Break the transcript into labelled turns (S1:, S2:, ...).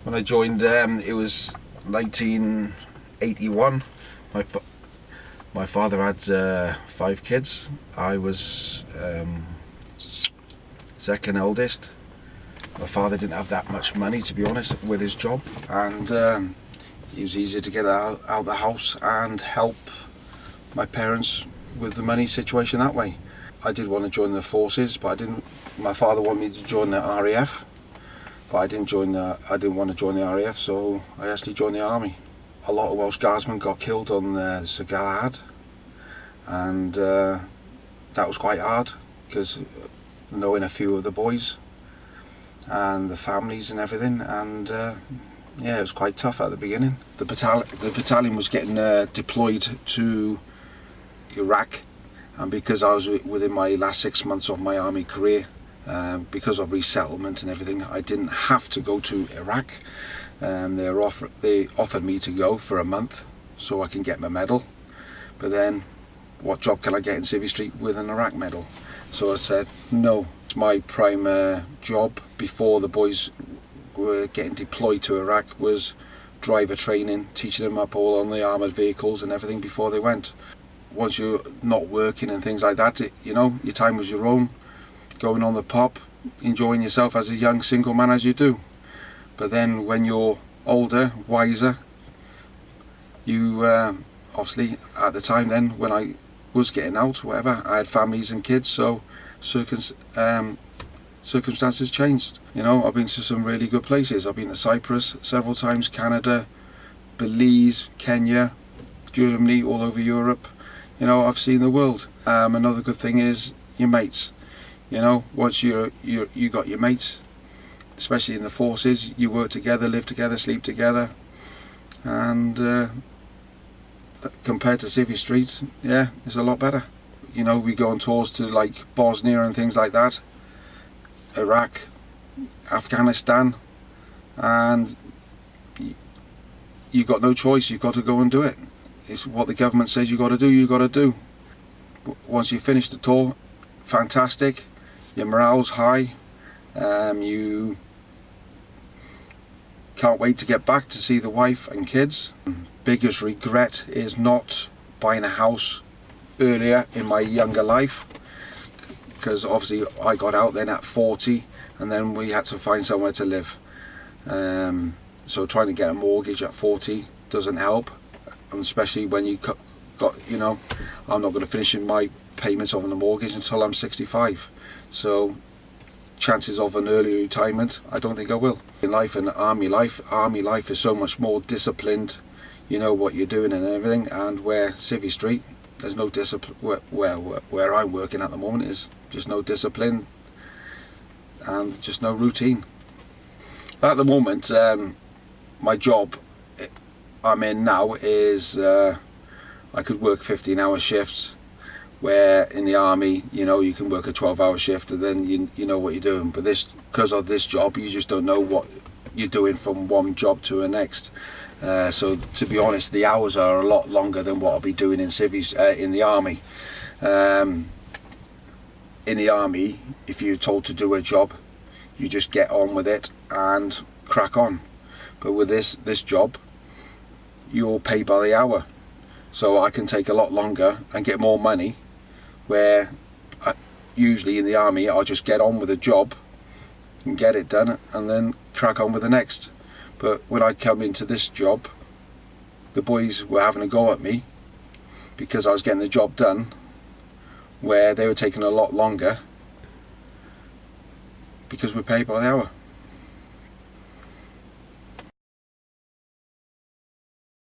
S1: When I joined, it was 1981. My father had 5 kids. I was second eldest. My father didn't have that much money, to be honest, with his job, and it was easier to get out of the house and help my parents with the money situation that way. I did want to join the forces, but I didn't. My father wanted me to join the RAF, but I didn't want to join the RAF, so I actually joined the army. A lot of Welsh Guardsmen got killed on the Sir Galahad, and that was quite hard, because knowing a few of the boys and the families and everything, and yeah, it was quite tough at the beginning. The battalion was getting deployed to Iraq, and because I was within my last 6 months of my army career, because of resettlement and everything, I didn't have to go to Iraq. They offered me to go for a month so I can get my medal, but then what job can I get in Civi Street with an Iraq medal? So I said no. My prime job before the boys were getting deployed to Iraq was driver training, teaching them up all on the armoured vehicles and everything before they went. Once you're not working and things like that, you know, your time was your own, going on the pub, enjoying yourself as a young single man as you do. But then when you're older, wiser, you obviously at the time then when I was getting out, whatever, I had families and kids, so circumstances changed. You know, I've been to some really good places. I've been to Cyprus several times, Canada, Belize, Kenya, Germany, all over Europe. You know, I've seen the world. Another good thing is your mates. You know, once you got your mates, especially in the forces, you work together, live together, sleep together, and compared to Civi Street, yeah, it's a lot better. You know, we go on tours to like Bosnia and things like that, Iraq, Afghanistan, and you got no choice. You've got to go and do it. It's what the government says you got to do. You got to do. Once you finish the tour, fantastic. Your morale's high. You can't wait to get back to see the wife and kids. Biggest regret is not buying a house earlier in my younger life, because obviously I got out then at 40, and then we had to find somewhere to live. So trying to get a mortgage at 40 doesn't help, and especially when you got, you know, I'm not going to finish in my payments on the mortgage until I'm 65. So chances of an early retirement, I don't think I will. In life and army life is so much more disciplined. You know what you're doing and everything, and where Civi Street, there's no discipline. Where I'm working at the moment is just no discipline and just no routine. At the moment, my job I'm in now is I could work 15-hour shifts, where in the army, you know, you can work a 12-hour shift and then you know what you're doing. But because of this job, you just don't know what you're doing from one job to the next. So to be honest, the hours are a lot longer than what I'll be doing in in the army. In the army, if you're told to do a job, you just get on with it and crack on. But with this job, you're paid by the hour, so I can take a lot longer and get more money, where usually in the army I'll just get on with a job and get it done and then crack on with the next. But when I come into this job, the boys were having a go at me because I was getting the job done, where they were taking a lot longer because we're paid by the hour.